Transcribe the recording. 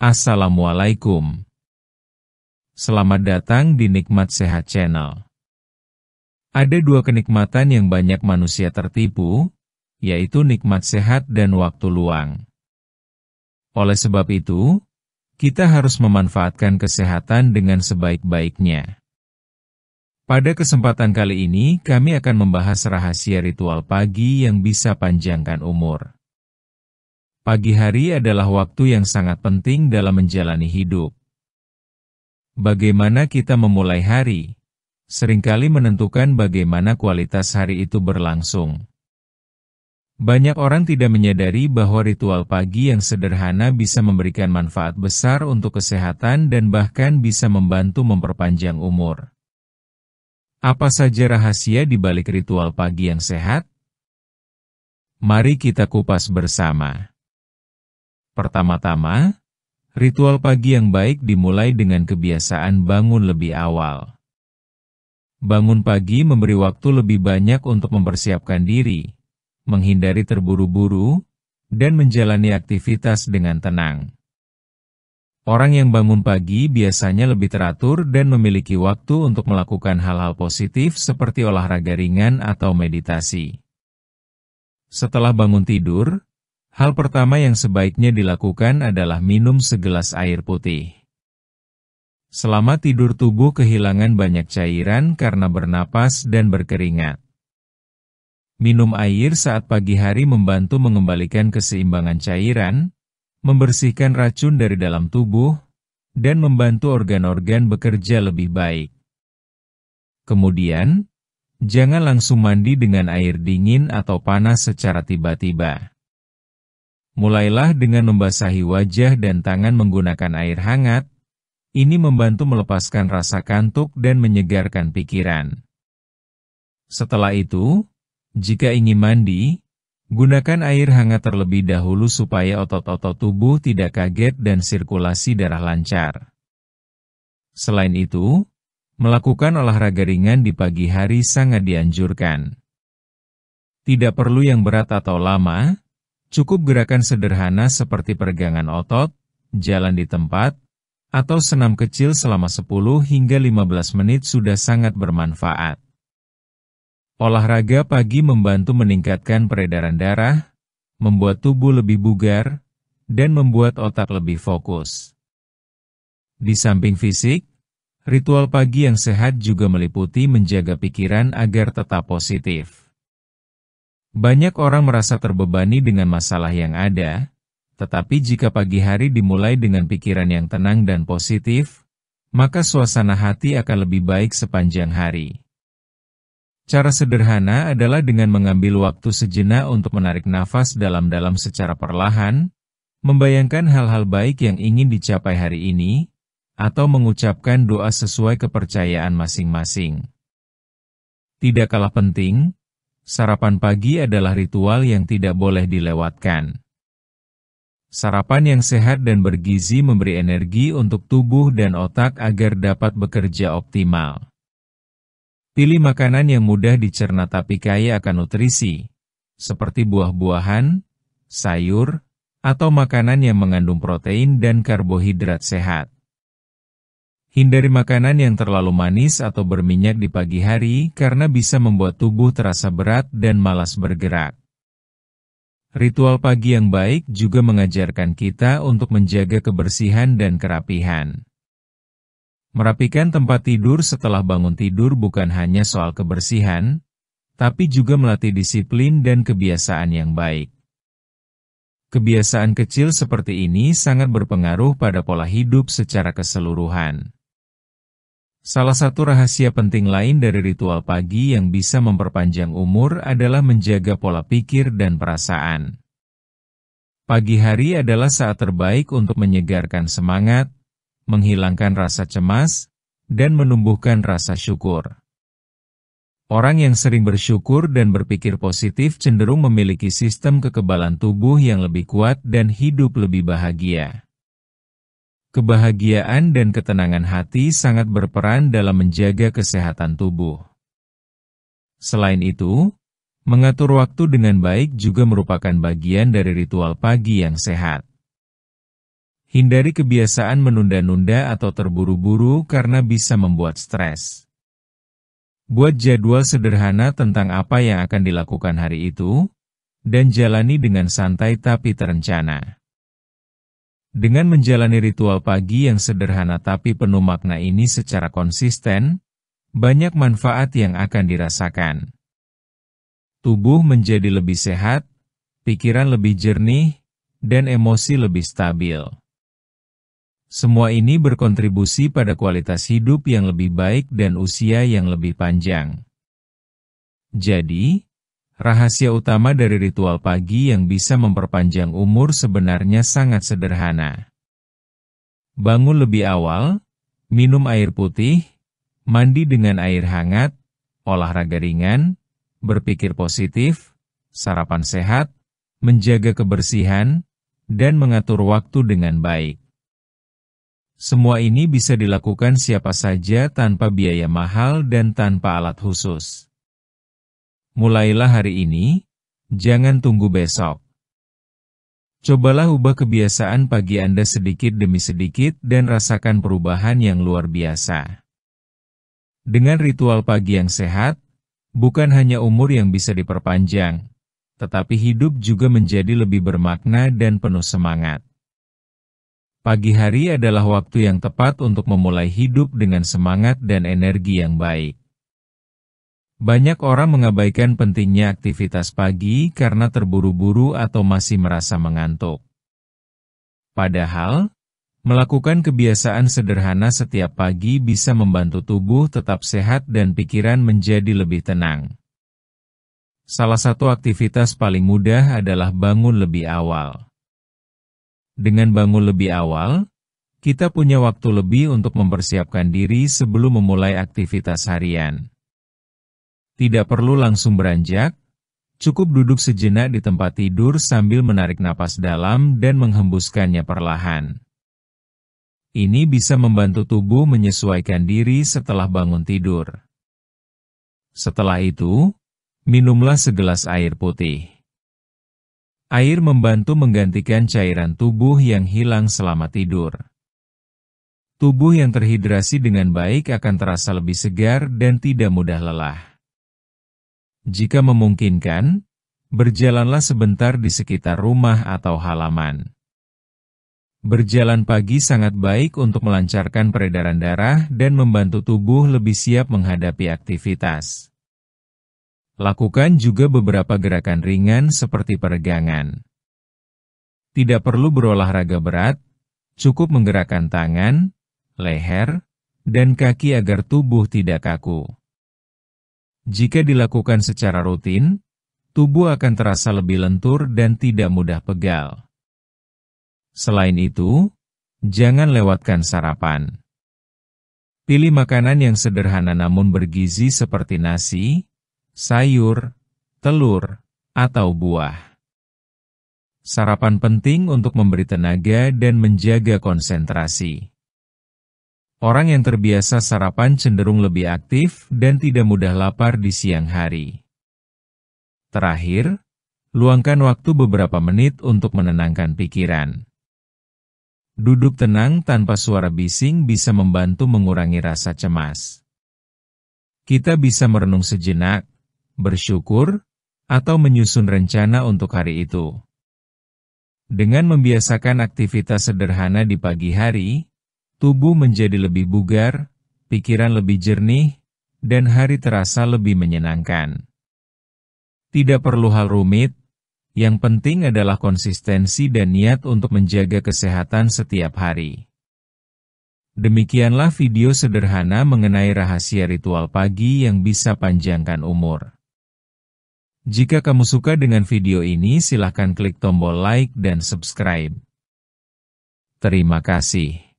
Assalamualaikum. Selamat datang di Nikmat Sehat Channel. Ada dua kenikmatan yang banyak manusia tertipu, yaitu nikmat sehat dan waktu luang. Oleh sebab itu, kita harus memanfaatkan kesehatan dengan sebaik-baiknya. Pada kesempatan kali ini, kami akan membahas rahasia ritual pagi yang bisa panjangkan umur. Pagi hari adalah waktu yang sangat penting dalam menjalani hidup. Bagaimana kita memulai hari, seringkali menentukan bagaimana kualitas hari itu berlangsung. Banyak orang tidak menyadari bahwa ritual pagi yang sederhana bisa memberikan manfaat besar untuk kesehatan dan bahkan bisa membantu memperpanjang umur. Apa saja rahasia di balik ritual pagi yang sehat? Mari kita kupas bersama. Pertama-tama, ritual pagi yang baik dimulai dengan kebiasaan bangun lebih awal. Bangun pagi memberi waktu lebih banyak untuk mempersiapkan diri, menghindari terburu-buru, dan menjalani aktivitas dengan tenang. Orang yang bangun pagi biasanya lebih teratur dan memiliki waktu untuk melakukan hal-hal positif seperti olahraga ringan atau meditasi. Setelah bangun tidur, hal pertama yang sebaiknya dilakukan adalah minum segelas air putih. Selama tidur tubuh kehilangan banyak cairan karena bernapas dan berkeringat. Minum air saat pagi hari membantu mengembalikan keseimbangan cairan, membersihkan racun dari dalam tubuh, dan membantu organ-organ bekerja lebih baik. Kemudian, jangan langsung mandi dengan air dingin atau panas secara tiba-tiba. Mulailah dengan membasahi wajah dan tangan menggunakan air hangat. Ini membantu melepaskan rasa kantuk dan menyegarkan pikiran. Setelah itu, jika ingin mandi, gunakan air hangat terlebih dahulu supaya otot-otot tubuh tidak kaget dan sirkulasi darah lancar. Selain itu, melakukan olahraga ringan di pagi hari sangat dianjurkan. Tidak perlu yang berat atau lama. Cukup gerakan sederhana seperti peregangan otot, jalan di tempat, atau senam kecil selama 10 hingga 15 menit sudah sangat bermanfaat. Olahraga pagi membantu meningkatkan peredaran darah, membuat tubuh lebih bugar, dan membuat otak lebih fokus. Di samping fisik, ritual pagi yang sehat juga meliputi menjaga pikiran agar tetap positif. Banyak orang merasa terbebani dengan masalah yang ada, tetapi jika pagi hari dimulai dengan pikiran yang tenang dan positif, maka suasana hati akan lebih baik sepanjang hari. Cara sederhana adalah dengan mengambil waktu sejenak untuk menarik nafas dalam-dalam secara perlahan, membayangkan hal-hal baik yang ingin dicapai hari ini, atau mengucapkan doa sesuai kepercayaan masing-masing. Tidak kalah penting, sarapan pagi adalah ritual yang tidak boleh dilewatkan. Sarapan yang sehat dan bergizi memberi energi untuk tubuh dan otak agar dapat bekerja optimal. Pilih makanan yang mudah dicerna tapi kaya akan nutrisi, seperti buah-buahan, sayur, atau makanan yang mengandung protein dan karbohidrat sehat. Hindari makanan yang terlalu manis atau berminyak di pagi hari karena bisa membuat tubuh terasa berat dan malas bergerak. Ritual pagi yang baik juga mengajarkan kita untuk menjaga kebersihan dan kerapihan. Merapikan tempat tidur setelah bangun tidur bukan hanya soal kebersihan, tapi juga melatih disiplin dan kebiasaan yang baik. Kebiasaan kecil seperti ini sangat berpengaruh pada pola hidup secara keseluruhan. Salah satu rahasia penting lain dari ritual pagi yang bisa memperpanjang umur adalah menjaga pola pikir dan perasaan. Pagi hari adalah saat terbaik untuk menyegarkan semangat, menghilangkan rasa cemas, dan menumbuhkan rasa syukur. Orang yang sering bersyukur dan berpikir positif cenderung memiliki sistem kekebalan tubuh yang lebih kuat dan hidup lebih bahagia. Kebahagiaan dan ketenangan hati sangat berperan dalam menjaga kesehatan tubuh. Selain itu, mengatur waktu dengan baik juga merupakan bagian dari ritual pagi yang sehat. Hindari kebiasaan menunda-nunda atau terburu-buru karena bisa membuat stres. Buat jadwal sederhana tentang apa yang akan dilakukan hari itu, dan jalani dengan santai tapi terencana. Dengan menjalani ritual pagi yang sederhana tapi penuh makna ini secara konsisten, banyak manfaat yang akan dirasakan. Tubuh menjadi lebih sehat, pikiran lebih jernih, dan emosi lebih stabil. Semua ini berkontribusi pada kualitas hidup yang lebih baik dan usia yang lebih panjang. Jadi, rahasia utama dari ritual pagi yang bisa memperpanjang umur sebenarnya sangat sederhana. Bangun lebih awal, minum air putih, mandi dengan air hangat, olahraga ringan, berpikir positif, sarapan sehat, menjaga kebersihan, dan mengatur waktu dengan baik. Semua ini bisa dilakukan siapa saja tanpa biaya mahal dan tanpa alat khusus. Mulailah hari ini, jangan tunggu besok. Cobalah ubah kebiasaan pagi Anda sedikit demi sedikit dan rasakan perubahan yang luar biasa. Dengan ritual pagi yang sehat, bukan hanya umur yang bisa diperpanjang, tetapi hidup juga menjadi lebih bermakna dan penuh semangat. Pagi hari adalah waktu yang tepat untuk memulai hidup dengan semangat dan energi yang baik. Banyak orang mengabaikan pentingnya aktivitas pagi karena terburu-buru atau masih merasa mengantuk. Padahal, melakukan kebiasaan sederhana setiap pagi bisa membantu tubuh tetap sehat dan pikiran menjadi lebih tenang. Salah satu aktivitas paling mudah adalah bangun lebih awal. Dengan bangun lebih awal, kita punya waktu lebih untuk mempersiapkan diri sebelum memulai aktivitas harian. Tidak perlu langsung beranjak, cukup duduk sejenak di tempat tidur sambil menarik napas dalam dan menghembuskannya perlahan. Ini bisa membantu tubuh menyesuaikan diri setelah bangun tidur. Setelah itu, minumlah segelas air putih. Air membantu menggantikan cairan tubuh yang hilang selama tidur. Tubuh yang terhidrasi dengan baik akan terasa lebih segar dan tidak mudah lelah. Jika memungkinkan, berjalanlah sebentar di sekitar rumah atau halaman. Berjalan pagi sangat baik untuk melancarkan peredaran darah dan membantu tubuh lebih siap menghadapi aktivitas. Lakukan juga beberapa gerakan ringan seperti peregangan. Tidak perlu berolahraga berat, cukup menggerakkan tangan, leher, dan kaki agar tubuh tidak kaku. Jika dilakukan secara rutin, tubuh akan terasa lebih lentur dan tidak mudah pegal. Selain itu, jangan lewatkan sarapan. Pilih makanan yang sederhana namun bergizi seperti nasi, sayur, telur, atau buah. Sarapan penting untuk memberi tenaga dan menjaga konsentrasi. Orang yang terbiasa sarapan cenderung lebih aktif dan tidak mudah lapar di siang hari. Terakhir, luangkan waktu beberapa menit untuk menenangkan pikiran. Duduk tenang tanpa suara bising bisa membantu mengurangi rasa cemas. Kita bisa merenung sejenak, bersyukur, atau menyusun rencana untuk hari itu. Dengan membiasakan aktivitas sederhana di pagi hari, tubuh menjadi lebih bugar, pikiran lebih jernih, dan hari terasa lebih menyenangkan. Tidak perlu hal rumit, yang penting adalah konsistensi dan niat untuk menjaga kesehatan setiap hari. Demikianlah video sederhana mengenai rahasia ritual pagi yang bisa panjangkan umur. Jika kamu suka dengan video ini, silakan klik tombol like dan subscribe. Terima kasih.